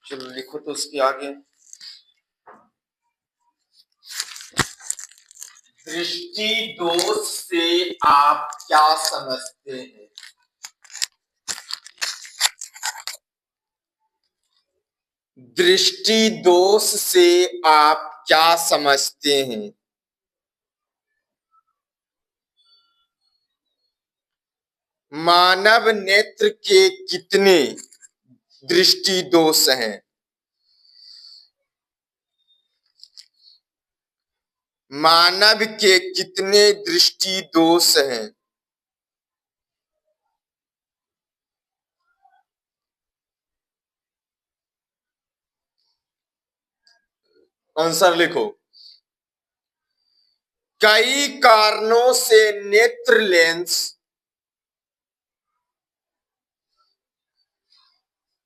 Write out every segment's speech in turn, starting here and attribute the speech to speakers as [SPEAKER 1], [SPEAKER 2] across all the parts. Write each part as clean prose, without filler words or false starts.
[SPEAKER 1] चलो लिखो तो उसके आगे। दृष्टि दोष से आप क्या समझते हैं? दृष्टि दोष से आप क्या समझते हैं? मानव नेत्र के कितने दृष्टि दोष हैं? मानव के कितने दृष्टि दोष हैं? आंसर लिखो। कई कारणों से नेत्र लेंस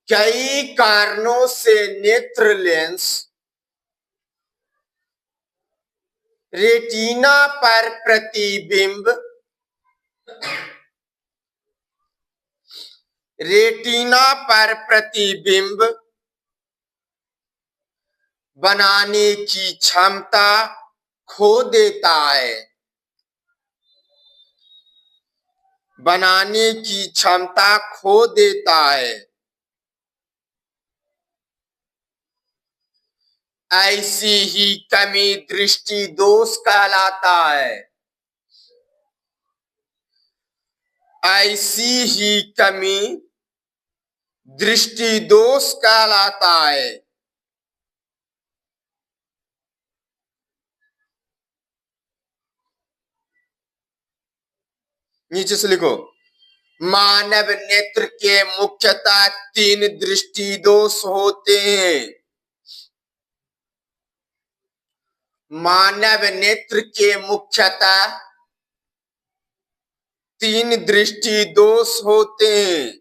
[SPEAKER 1] कई कारणों से नेत्र लेंस रेटिना पर प्रतिबिंब बनाने की क्षमता खो देता है। बनाने की क्षमता खो देता है। ऐसी ही कमी दृष्टि दोष कहलाता है। ऐसी ही कमी दृष्टि दोष कहलाता है। नीचे से लिखो। मानव नेत्र के मुख्यतः 3 दृष्टि दोष होते हैं। मानव नेत्र के मुख्यतः 3 दृष्टि दोष होते हैं।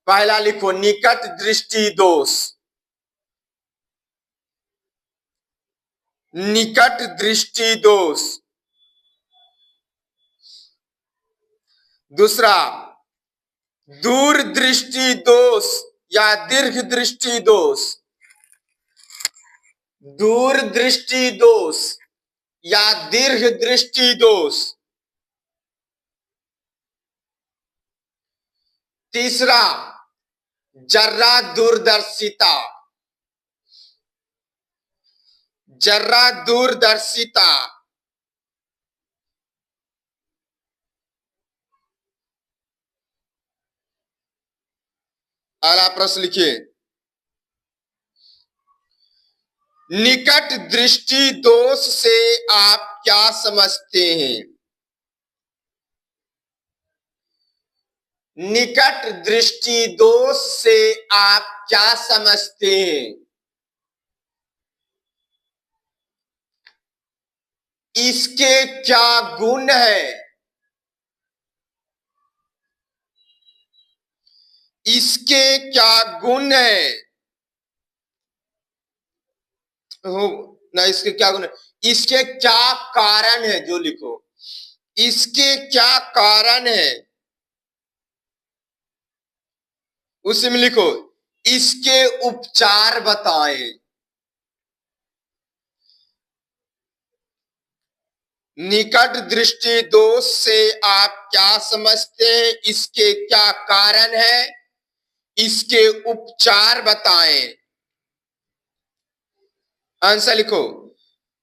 [SPEAKER 1] पहला लिखो निकट दृष्टि दोष। निकट दृष्टि दोष। दूसरा दूर दृष्टि दोष या दीर्घ दृष्टि दोष। दूर दृष्टि दोष या दीर्घ दृष्टि दोष। तीसरा जर्रा दूरदर्शिता। जर्रा दूरदर्शिता। अगला प्रश्न लिखिए। निकट दृष्टि दोष से आप क्या समझते हैं? निकट दृष्टि दोष से आप क्या समझते हैं? इसके क्या गुण है? इसके क्या गुण है? ना इसके क्या गुण है? इसके क्या कारण है जो लिखो। इसके क्या कारण है उसमें लिखो। इसके उपचार बताएं। निकट दृष्टि दोष से आप क्या समझते हैं? इसके क्या कारण है? इसके उपचार बताएं। आंसर लिखो।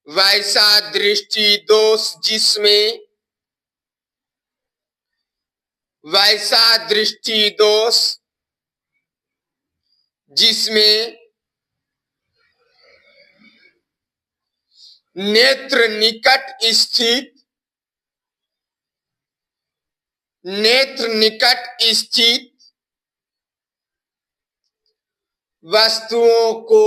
[SPEAKER 1] वैसा दृष्टि दोष जिसमें वैसा दृष्टि दोष जिसमें नेत्र निकट स्थित वस्तुओं को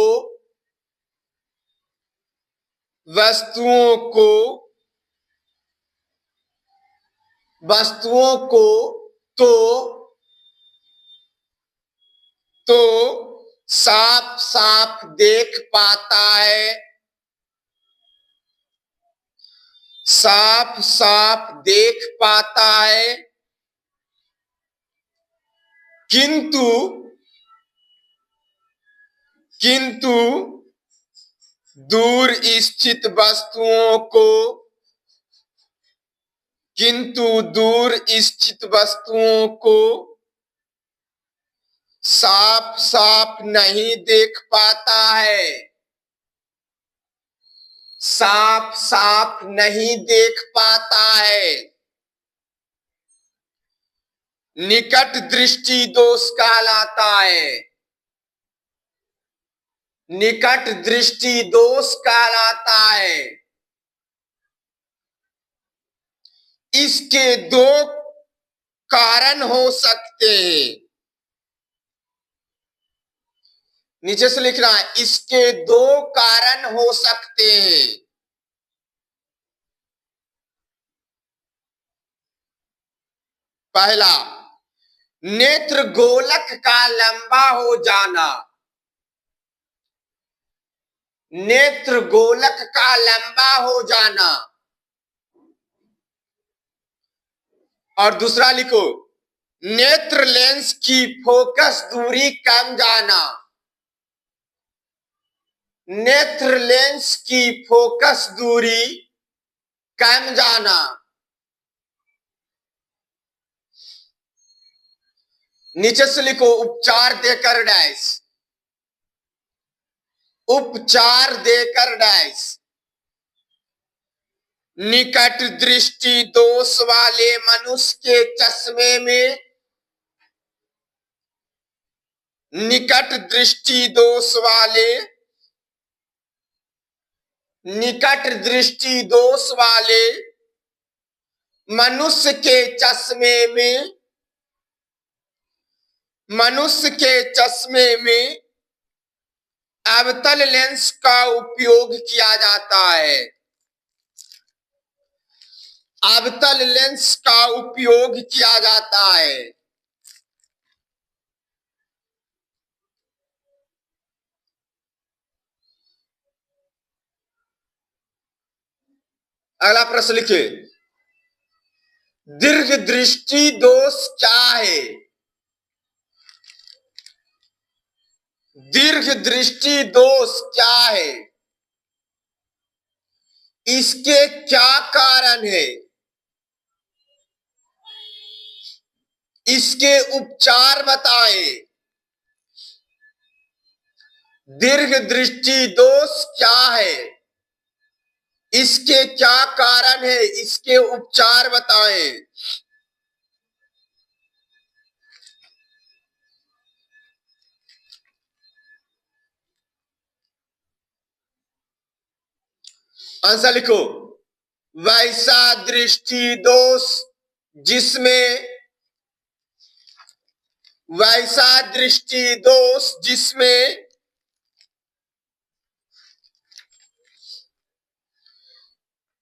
[SPEAKER 1] तो साफ साफ देख पाता है। साफ साफ देख पाता है। किंतु किंतु दूर स्थित वस्तुओं को किंतु दूर स्थित वस्तुओं को साफ साफ नहीं देख पाता है, साफ साफ नहीं देख पाता है। निकट दृष्टि दोष कहलाता है, निकट दृष्टि दोष कहलाता है। इसके दो कारण हो सकते हैं। नीचे से लिख रहा है, इसके दो कारण हो सकते हैं। पहला, नेत्र गोलक का लंबा हो जाना, नेत्र गोलक का लंबा हो जाना। और दूसरा लिखो, नेत्र लेंस की फोकस दूरी कम जाना, नेत्र लेंस की फोकस दूरी कम जाना। नीचे से लिखो, उपचार देकर डैश, उपचार देकर डैश। निकट दृष्टि दोष वाले मनुष्य के चश्मे में, निकट दृष्टि दोष वाले, निकट दृष्टि दोष वाले मनुष्य के चश्मे में, मनुष्य के चश्मे में अवतल लेंस का उपयोग किया जाता है, अवतल लेंस का उपयोग किया जाता है। अगला प्रश्न लिखिए, दीर्घ दृष्टि दोष क्या है? दीर्घ दृष्टि दोष क्या है? इसके क्या कारण है? इसके उपचार बताएं। दीर्घ दृष्टि दोष क्या है? इसके क्या कारण है? इसके उपचार बताएं। आंसर लिखो, वैसा दृष्टि दोष जिसमें, वैसा दृष्टि दोष जिसमें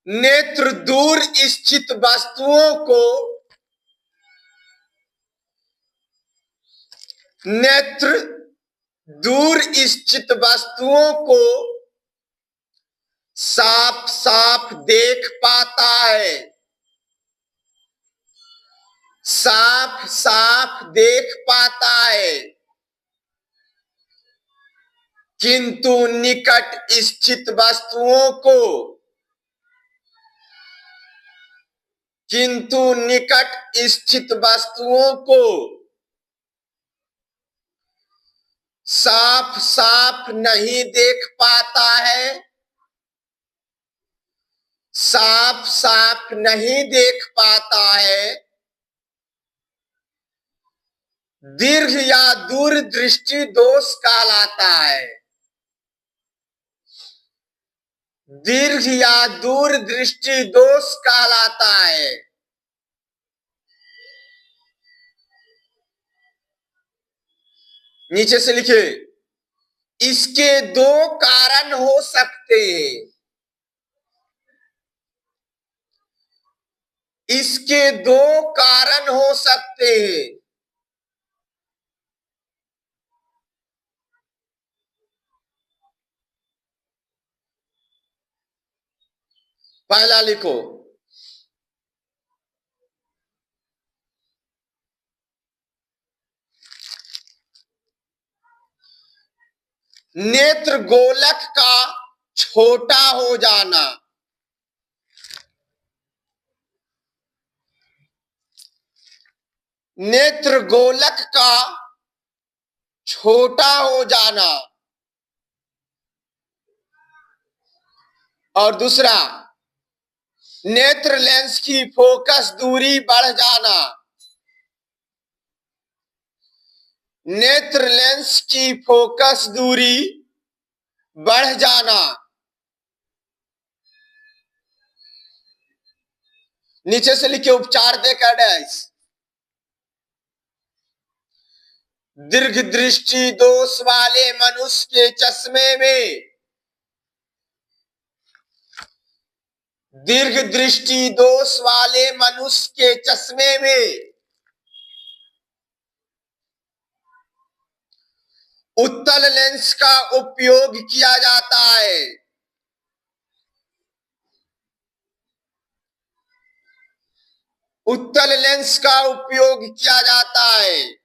[SPEAKER 1] नेत्र दूर स्थित वस्तुओं को, नेत्र दूर स्थित वस्तुओं को साफ साफ देख पाता है, साफ साफ देख पाता है, किंतु निकट स्थित वस्तुओं को, किंतु निकट स्थित वस्तुओं को साफ साफ नहीं देख पाता है, साफ साफ नहीं देख पाता है। दीर्घ या दूर दृष्टि दोष कहलाता है, दीर्घ या दूर दृष्टि दोष कहलाता है। नीचे से लिखे, इसके दो कारण हो सकते हैं, इसके दो कारण हो सकते हैं। पहला लिखो, नेत्र गोलक का छोटा हो जाना, नेत्र गोलक का छोटा हो जाना। और दूसरा, नेत्र लेंस की फोकस दूरी बढ़ जाना, नेत्र लेंस की फोकस दूरी बढ़ जाना। नीचे से लिखे उपचार देकर डैश। दीर्घ दृष्टि दोष वाले मनुष्य के चश्मे में, दीर्घ दृष्टि दोष वाले मनुष्य के चश्मे में उत्तल लेंस का उपयोग किया जाता है। उत्तल लेंस का उपयोग किया जाता है।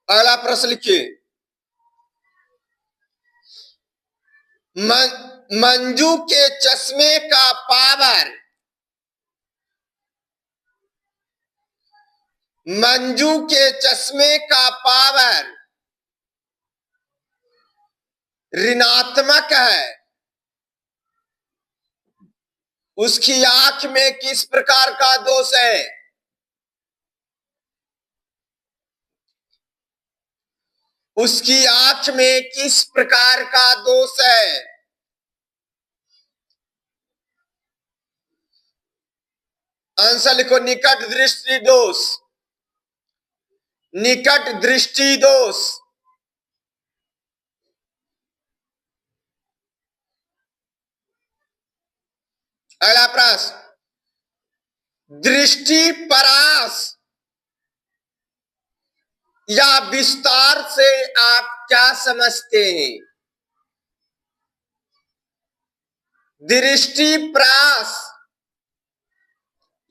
[SPEAKER 1] अगला प्रश्न लिखिए। मंजू के चश्मे का पावर, मंजू के चश्मे का पावर ऋणात्मक है। उसकी आंख में किस प्रकार का दोष है? उसकी आंख में किस प्रकार का दोष है? आंसर लिखो, निकट दृष्टि दोष, निकट दृष्टि दोष। अगला प्रश्न, दृष्टि परास या विस्तार से आप क्या समझते हैं? दृष्टि परास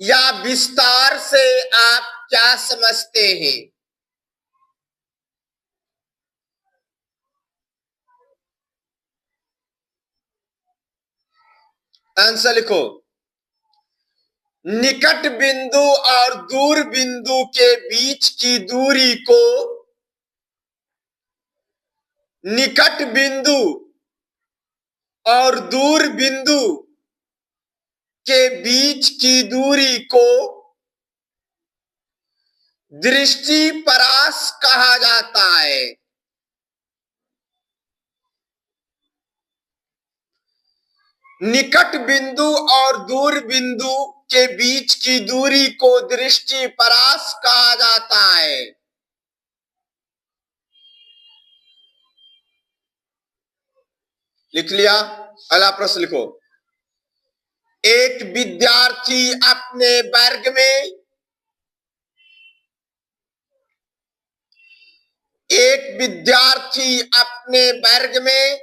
[SPEAKER 1] या विस्तार से आप क्या समझते हैं? आंसर लिखो, निकट बिंदु और दूर बिंदु के बीच की दूरी को, निकट बिंदु और दूर बिंदु के बीच की दूरी को दृष्टि परास कहा जाता है। निकट बिंदु और दूर बिंदु के बीच की दूरी को दृष्टि परास कहा जाता है। लिख लिया? अगला प्रश्न लिखो। एक विद्यार्थी अपने वर्ग में, एक विद्यार्थी अपने वर्ग में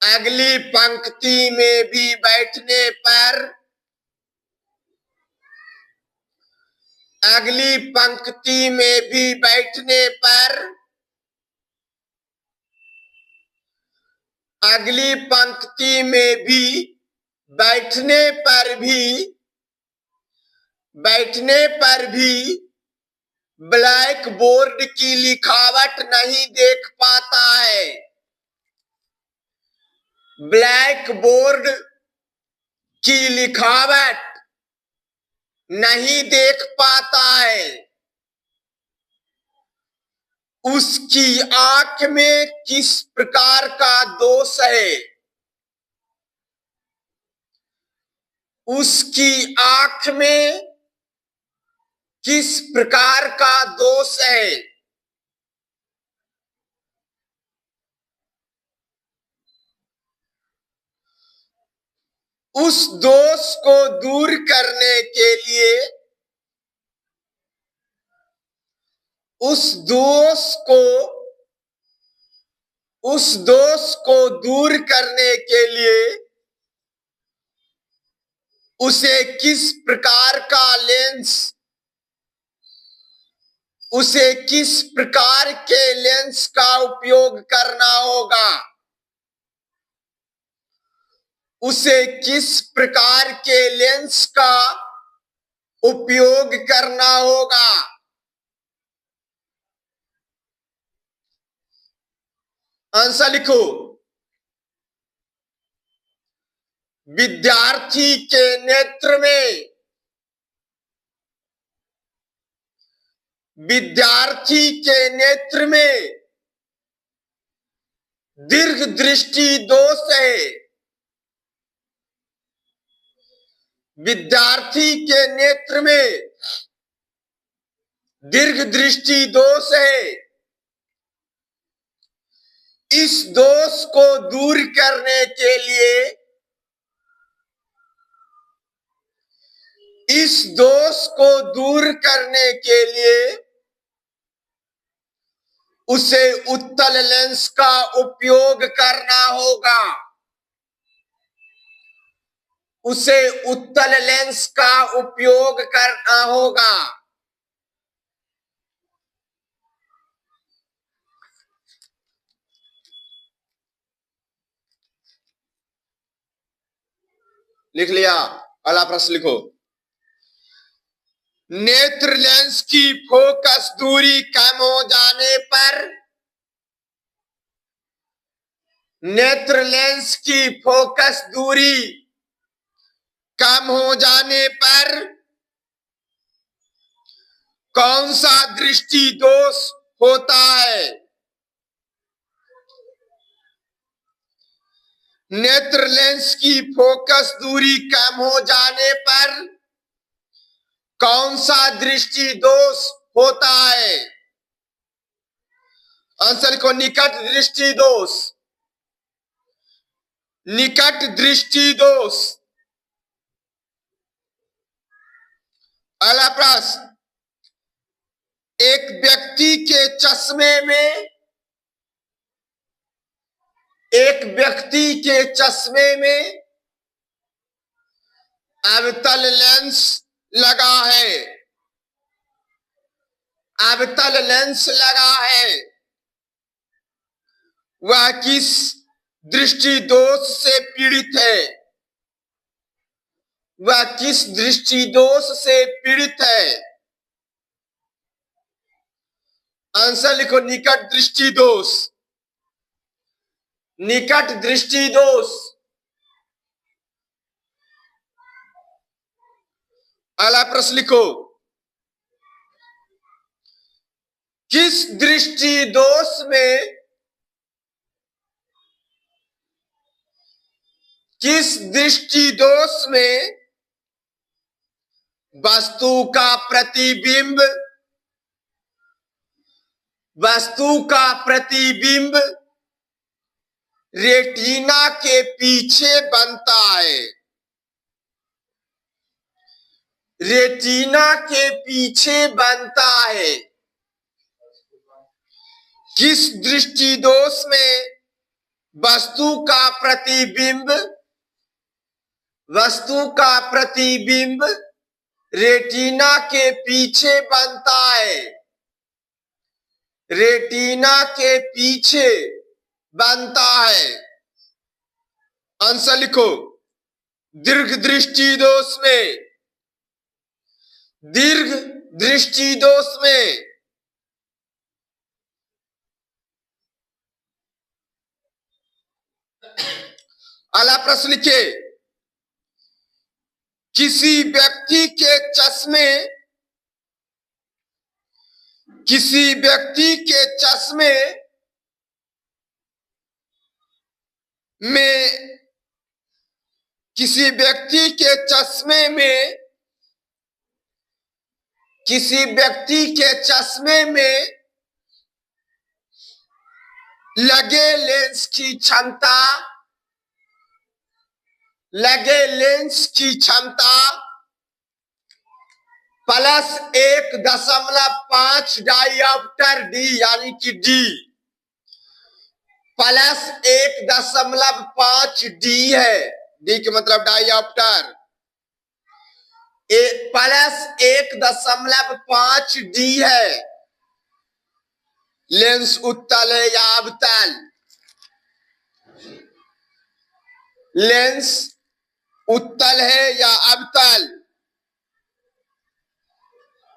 [SPEAKER 1] अगली पंक्ति में भी बैठने पर, अगली पंक्ति में भी बैठने पर, अगली पंक्ति में भी बैठने पर भी, बैठने पर भी ब्लैक बोर्ड की लिखावट नहीं देख पाता है। ब्लैक बोर्ड की लिखावट नहीं देख पाता है। उसकी आंख में किस प्रकार का दोष है? उसकी आंख में किस प्रकार का दोष है? उस दोष को दूर करने के लिए, उस दोष को दूर करने के लिए उसे किस प्रकार का लेंस, उसे किस प्रकार के लेंस का उपयोग करना होगा, उसे किस प्रकार के लेंस का उपयोग करना होगा। आंसर लिखो। विद्यार्थी के नेत्र में, विद्यार्थी के नेत्र में दीर्घ दृष्टि दोष है। विद्यार्थी के नेत्र में दीर्घ दृष्टि दोष है। इस दोष को दूर करने के लिए, इस दोष को दूर करने के लिए उसे उत्तल लेंस का उपयोग करना होगा, उसे उत्तल लेंस का उपयोग करना होगा। लिख लिया? अगला प्रश्न लिखो। नेत्र लेंस की फोकस दूरी कम हो जाने पर, नेत्र लेंस की फोकस दूरी कम हो जाने पर कौन सा दृष्टि दोष होता है? नेत्र लेंस की फोकस दूरी कम हो जाने पर कौन सा दृष्टि दोष होता है? आंसर को निकट दृष्टि दोष, निकट दृष्टि दोष। अगला प्रश्न। एक व्यक्ति के चश्मे में, एक व्यक्ति के चश्मे में अवतल लेंस लगा है, अवतल लेंस लगा है। वह किस दृष्टि दोष से पीड़ित है? वह किस दृष्टि दोष से पीड़ित है? आंसर लिखो। निकट दृष्टि दोष, निकट दृष्टि दोष। अगला प्रश्न लिखो। किस दृष्टि दोष में, किस दृष्टि दोष में वस्तु का प्रतिबिंब, वस्तु का प्रतिबिंब रेटिना के पीछे बनता है? रेटिना के पीछे बनता है। किस दृष्टि दोष में वस्तु का प्रतिबिंब, वस्तु का प्रतिबिंब रेटिना के पीछे बनता है? रेटिना के पीछे बनता है। आंसर लिखो। दीर्घ दृष्टि दोष में, दीर्घ दृष्टि दोष में। अगला प्रश्न लिखिए। किसी व्यक्ति के चश्मे, किसी व्यक्ति के चश्मे में, किसी व्यक्ति के चश्मे में, किसी व्यक्ति के चश्मे में लगे लेंस की क्षमता, लगे लेंस की क्षमता +1.5 डायोप्टर डी, यानी कि डी +1.5 डी है। डी के मतलब डायोप्टर। +1.5D है। लेंस उत्तल है या अवतल? लेंस उत्तल है या अवतल?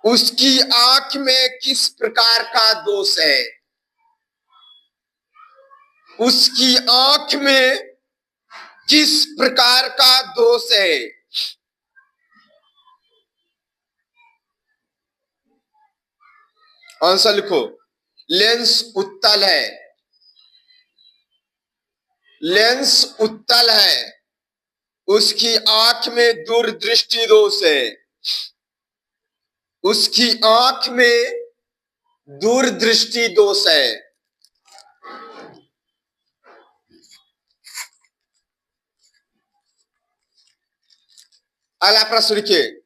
[SPEAKER 1] उसकी आंख में किस प्रकार का दोष है? उसकी आंख में किस प्रकार का दोष है? आंसर लिखो। लेंस उत्तल है। लेंस उत्तल है, उसकी आंख में दूरदृष्टि दोष है। उसकी आंख में दूरदृष्टि दोष है। अगला प्रश्न लिखिए।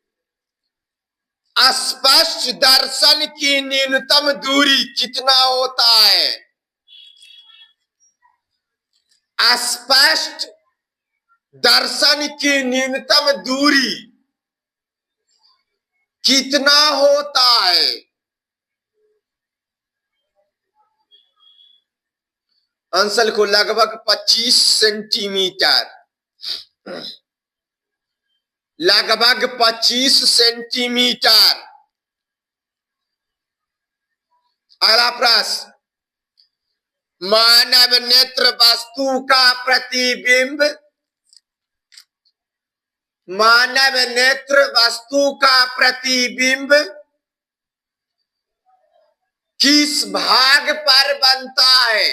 [SPEAKER 1] स्पष्ट दर्शन की न्यूनतम दूरी कितना होता है? स्पष्ट दर्शन की न्यूनतम दूरी कितना होता है? आंसर को लगभग 25 सेंटीमीटर। लगभग 25 सेंटीमीटर। अगला प्रश्न। मानव नेत्र वस्तु का प्रतिबिंब, मानव नेत्र वस्तु का प्रतिबिंब किस भाग पर बनता है?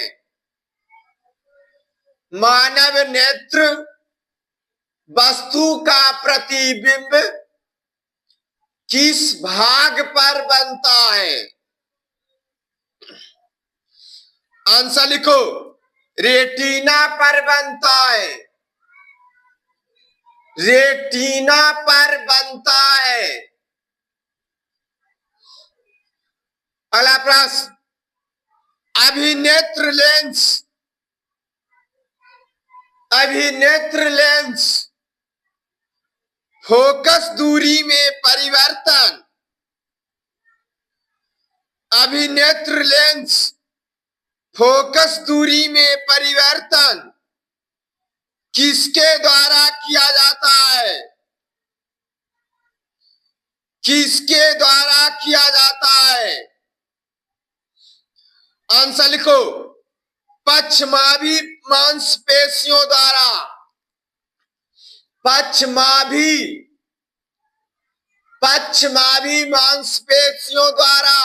[SPEAKER 1] मानव नेत्र वस्तु का प्रतिबिंब किस भाग पर बनता है? आंसर लिखो। रेटिना पर बनता है। रेटिना पर बनता है। अगला प्रश्न। अभिनेत्र लेंस, अभिनेत्र लेंस फोकस दूरी में परिवर्तन, अभिनेत्र लेंस फोकस दूरी में परिवर्तन किसके द्वारा किया जाता है? किसके द्वारा किया जाता है? आंसर लिखो। पक्षमाभी मांसपेशियों द्वारा। पक्षमाभी मांसपेशियों द्वारा।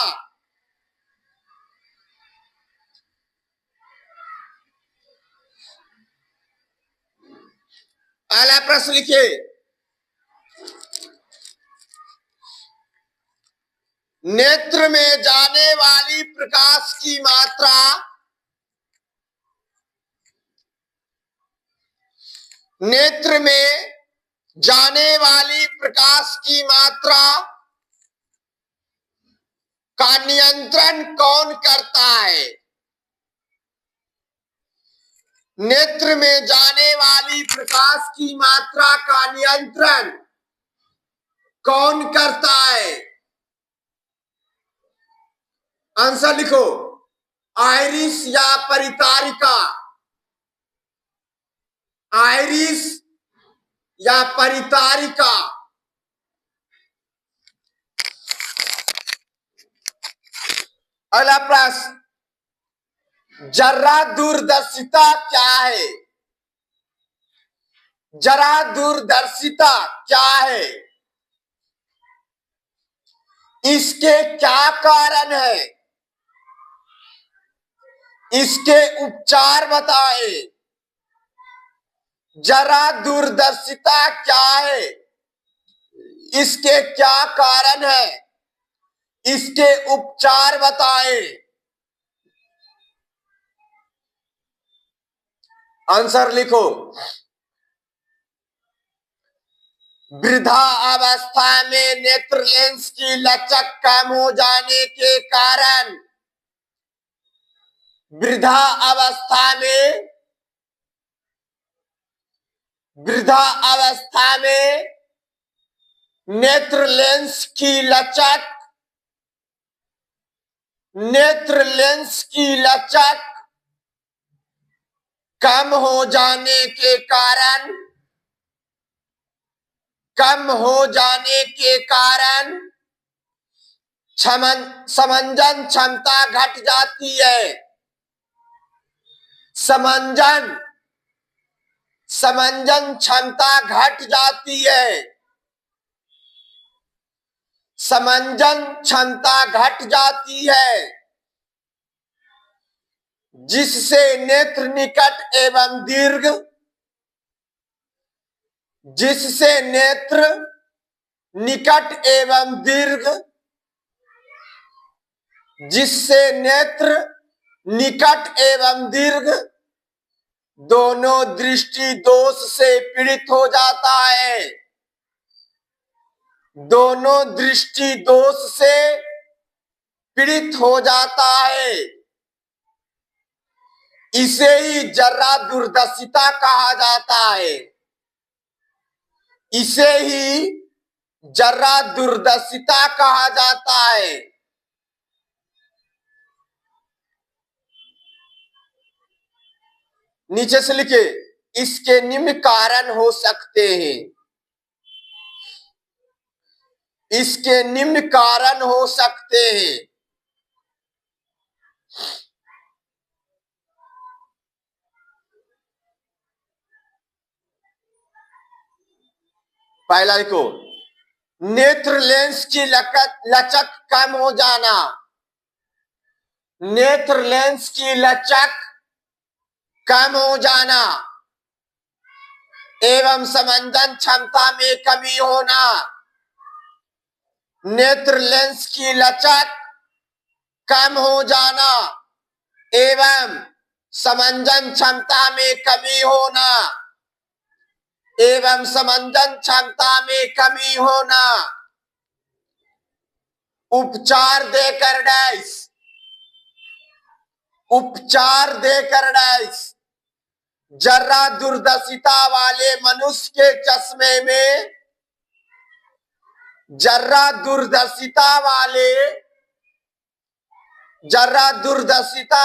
[SPEAKER 1] अगला प्रश्न लिखिए। नेत्र में जाने वाली प्रकाश की मात्रा, नेत्र में जाने वाली प्रकाश की मात्रा का नियंत्रण कौन करता है? नेत्र में जाने वाली प्रकाश की मात्रा का नियंत्रण कौन करता है? आंसर लिखो। आइरिस या परितारिका। आइरिस या परितारिका। अगला प्रश्न। जरा दूरदर्शिता क्या है? जरा दूरदर्शिता क्या है? इसके क्या कारण है? इसके उपचार बताएं। जरा दूरदर्शिता क्या है? इसके क्या कारण है? इसके उपचार बताएं। आंसर लिखो। वृद्धा अवस्था में नेत्र लेंस की लचक कम हो जाने के कारण, वृद्धा अवस्था में, वृद्धा अवस्था में नेत्र लेंस की लचक, नेत्र लेंस की लचक कम हो जाने के कारण, कम हो जाने के कारण समंजन क्षमता घट जाती है। समंजन क्षमता घट जाती है। समंजन क्षमता घट जाती है, जिससे नेत्र निकट एवं दीर्घ, जिससे नेत्र निकट एवं दीर्घ, जिससे नेत्र निकट एवं दीर्घ दोनों दृष्टि दोष से पीड़ित हो जाता है। दोनों दृष्टि दोष से पीड़ित हो जाता है। इसे ही जर्रा दूरदर्शिता कहा जाता है। इसे ही जर्रा दूरदर्शिता कहा जाता है। नीचे से लिखे, इसके निम्न कारण हो सकते हैं। इसके निम्न कारण हो सकते हैं। पहला देखो, नेत्र लेंस की लचक कम हो जाना। नेत्र लेंस की लचक कम हो जाना एवं समंजन क्षमता में कमी होना। नेत्र लेंस की लचक कम हो जाना एवं समंजन क्षमता में कमी होना, एवं समंजन क्षमता में कमी होना। उपचार देकर डैश, उपचार देकर डैश जर्रा दूरदर्शिता वाले मनुष्य के चश्मे में, जर्रा दूरदर्शिता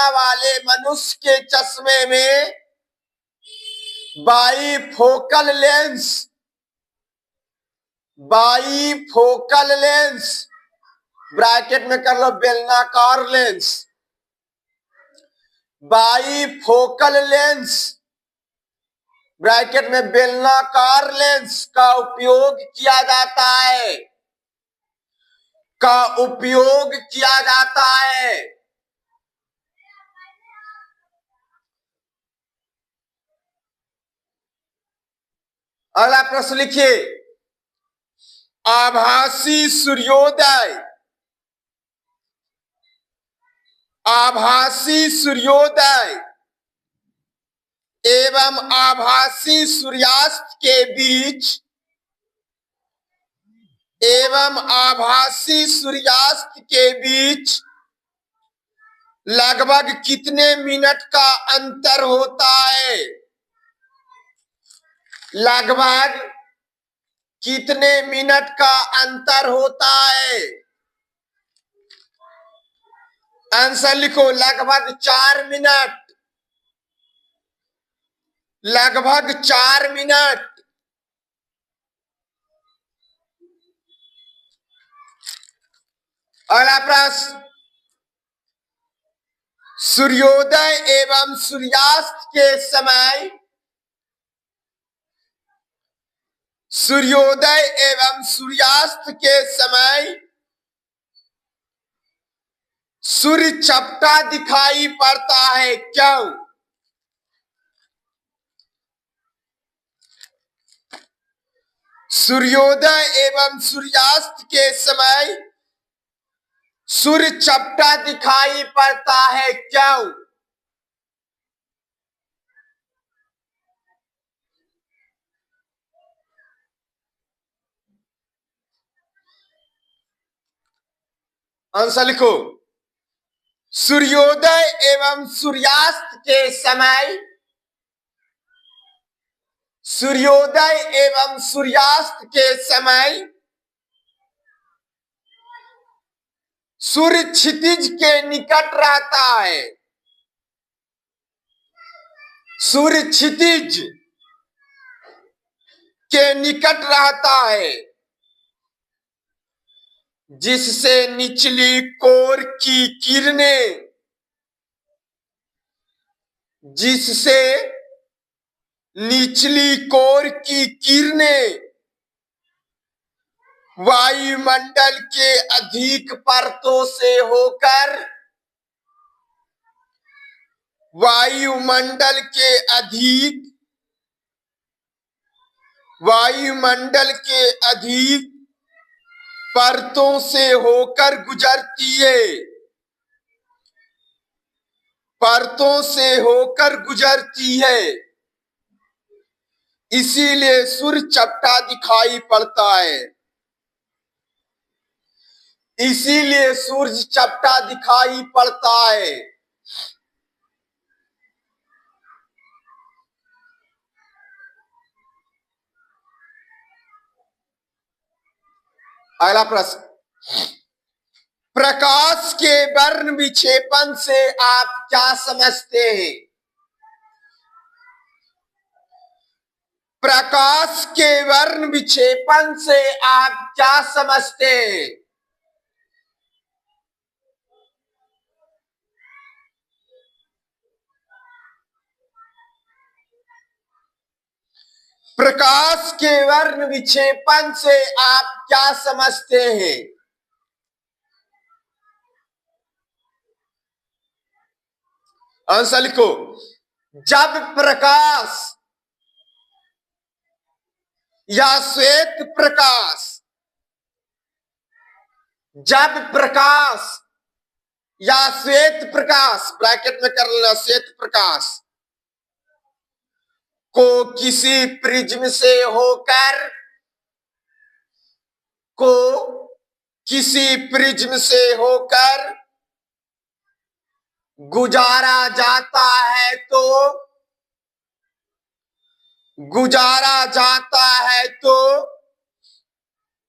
[SPEAKER 1] वाले मनुष्य के चश्मे में बाईफोकल लेंस, ब्रैकेट में कर लो बेलनाकार लेंस, बाईफोकल लेंस, ब्रैकेट में बेलनाकार लेंस का उपयोग किया जाता है, का उपयोग किया जाता है। अगला प्रश्न लिखिए, आभासी सूर्योदय, आभासी सूर्योदय एवं आभासी सूर्यास्त के बीच, एवं आभासी सूर्यास्त के बीच लगभग कितने मिनट का अंतर होता है? लगभग कितने मिनट का अंतर होता है? आंसर लिखो, लगभग 4 मिनट, लगभग 4 मिनट। अगला प्रश्न, सूर्योदय एवं सूर्यास्त के समय, सूर्योदय एवं सूर्यास्त के समय सूर्य चपटा दिखाई पड़ता है, क्यों? सूर्योदय एवं सूर्यास्त के समय सूर्य चपटा दिखाई पड़ता है, क्यों? आंसर लिखो, सूर्योदय एवं सूर्यास्त के समय, सूर्योदय एवं सूर्यास्त के समय सूर्य क्षितिज के निकट रहता है। सूर्य क्षितिज के निकट रहता है, जिससे निचली कोर की किरणें जिससे निचली कोर की किरणें वायुमंडल के अधिक परतों से होकर वायुमंडल के अधिक परतों से होकर गुजरती है। परतों से होकर गुजरती है, इसीलिए सूर्य चपटा दिखाई पड़ता है। इसीलिए सूर्य चपटा दिखाई पड़ता है। अगला प्रश्न, प्रकाश के वर्ण विक्षेपण से आप क्या समझते हैं? प्रकाश के वर्ण विक्षेपण से आप क्या समझते हैं? प्रकाश के वर्ण विक्षेपण से आप क्या समझते हैं? आंसर लिखो। जब प्रकाश या श्वेत प्रकाश जब प्रकाश या श्वेत प्रकाश ब्रैकेट में कर लेना, श्वेत प्रकाश को किसी प्रिज्म से होकर गुजारा जाता है तो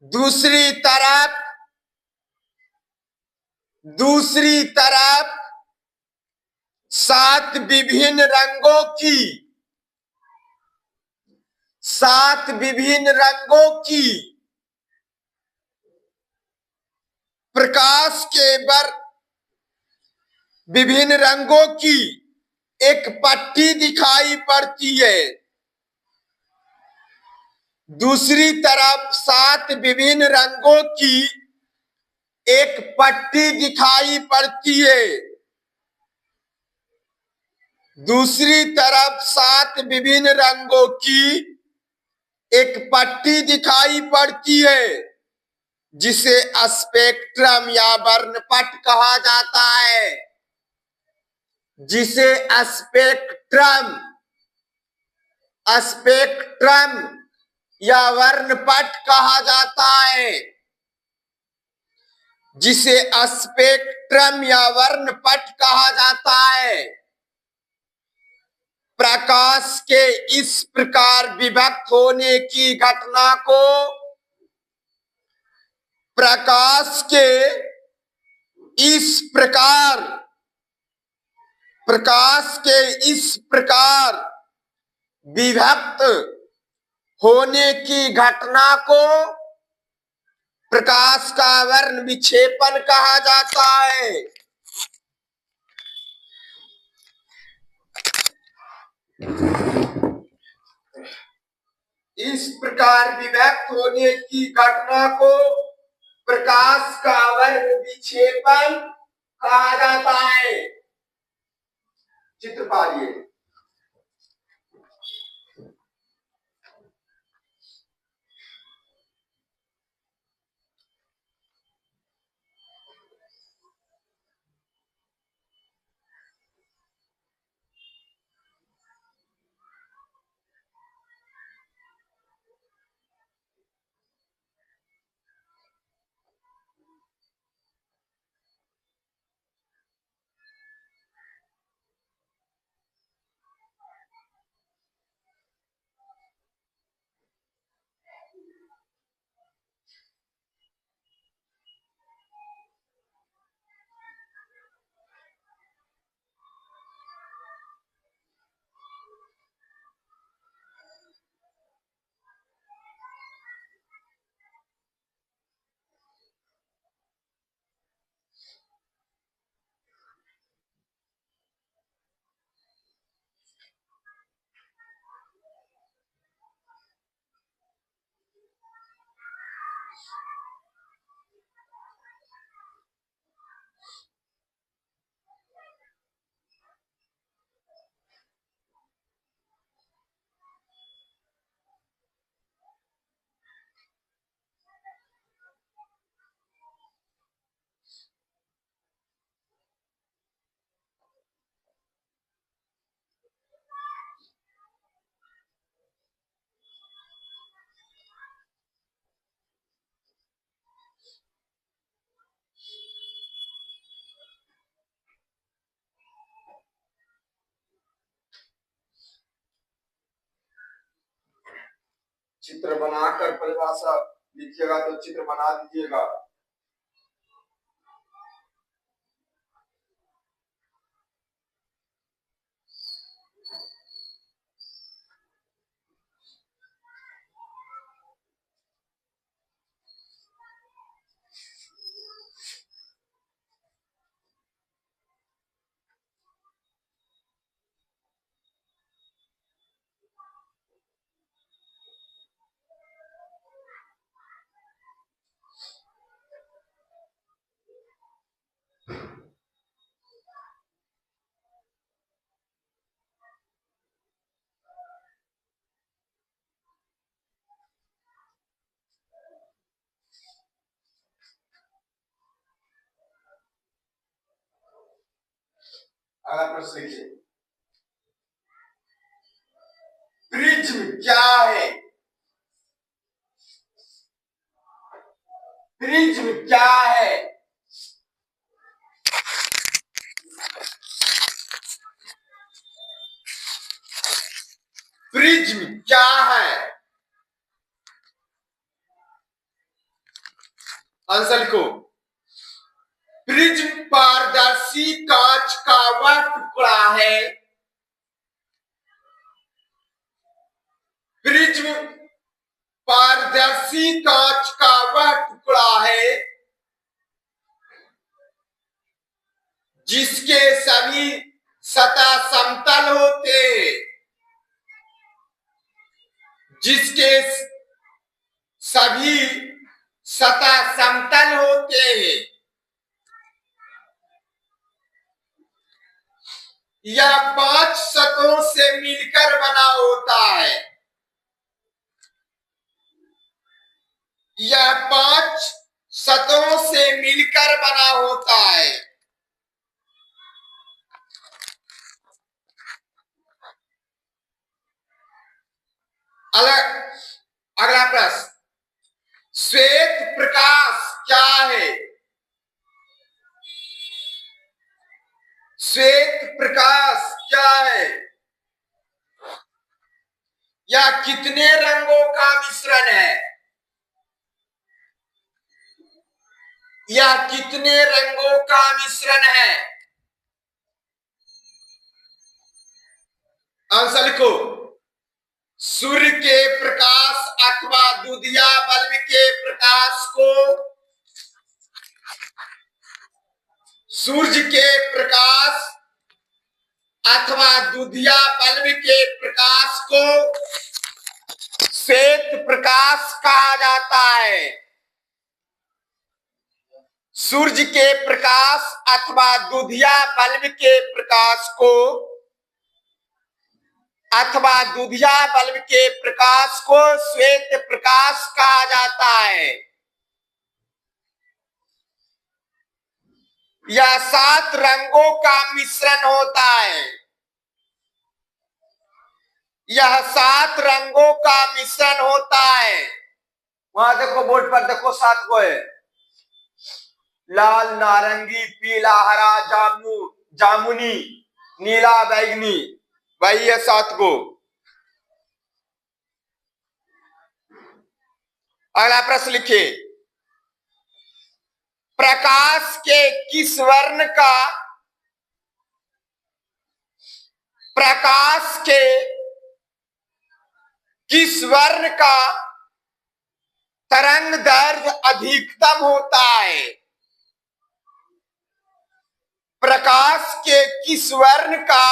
[SPEAKER 1] दूसरी तरफ सात विभिन्न रंगों की प्रकाश के विभिन्न रंगों की एक पट्टी दिखाई पड़ती है। दूसरी तरफ सात विभिन्न रंगों की एक पट्टी दिखाई पड़ती है। दूसरी तरफ सात विभिन्न रंगों की एक पट्टी दिखाई पड़ती है, जिसे स्पेक्ट्रम या वर्णपट कहा जाता है। जिसे स्पेक्ट्रम या वर्णपट कहा जाता है। जिसे स्पेक्ट्रम या वर्णपट कहा जाता है। प्रकाश के इस प्रकार विभक्त होने की घटना को प्रकाश के इस प्रकार विभक्त होने की घटना को प्रकाश का वर्ण विक्षेपण कहा जाता है। इस प्रकार विभक्त होने की घटना को प्रकाश का वर्ण विक्षेपण कहा जाता है। चित्र पाइए। चित्र बनाकर परिभाषा लिखिएगा तो चित्र बना दीजिएगा। अगला प्रश्न लिखिए, प्रिज्म क्या है? प्रिज्म क्या है? प्रिज्म क्या है? आंसर लिखो। प्रिज्म पारदर्शी कांच का वह टुकड़ा है। प्रिज्म पारदर्शी कांच का वह टुकड़ा है जिसके सभी सतह समतल होते हैं। जिसके सभी सतह समतल होते हैं। यह 5 सतहों से मिलकर बना होता है। यह 5 सतहों से मिलकर बना होता है। अगला प्रश्न, श्वेत प्रकाश क्या है? श्वेत प्रकाश क्या है? यह कितने रंगों का मिश्रण है? यह कितने रंगों का मिश्रण है? आंसर लिखो। सूर्य के प्रकाश अथवा दूधिया बल्ब के प्रकाश को, सूर्य के प्रकाश अथवा दूधिया बल्ब के प्रकाश को श्वेत प्रकाश कहा जाता है। सूर्य के प्रकाश अथवा दूधिया बल्ब के प्रकाश को श्वेत प्रकाश कहा जाता है। यह 7 रंगों का मिश्रण होता है। यह 7 रंगों का मिश्रण होता है। वहां देखो, बोर्ड पर देखो, 7 को है। लाल, नारंगी, पीला, हरा, जामुनी, नीला, बैगनी। वही है 7 को। अगला प्रश्न लिखिए, प्रकाश के किस वर्ण का तरंग दैर्घ्य अधिकतम होता है? प्रकाश के किस वर्ण का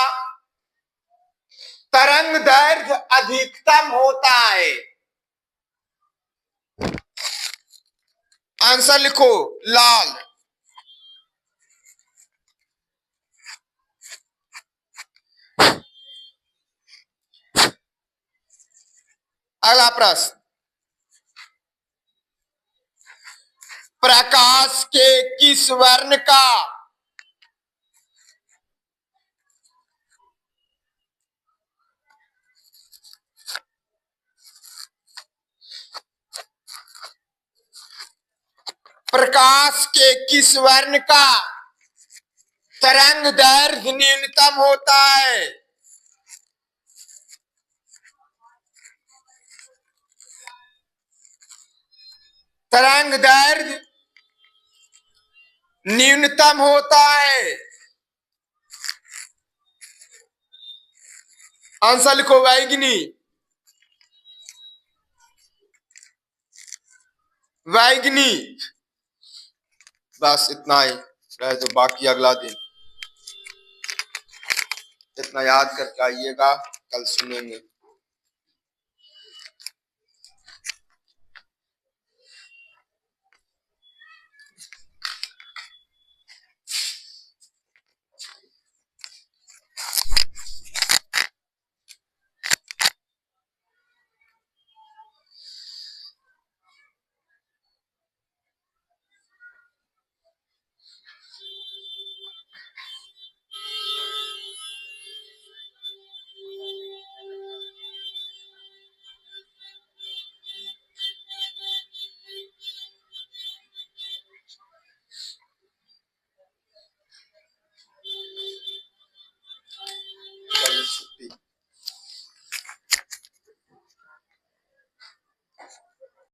[SPEAKER 1] तरंग दैर्घ्य अधिकतम होता है? आंसर लिखो, लाल। अगला प्रश्न, प्रकाश के किस वर्ण का तरंग दैर्घ्य न्यूनतम होता है? तरंग दैर्घ्य न्यूनतम होता है। आंसर लिखो वाहिनी। वाहिनी बस इतना ही रहे, तो बाकी अगला दिन। इतना याद करके आइएगा, कल सुनेंगे।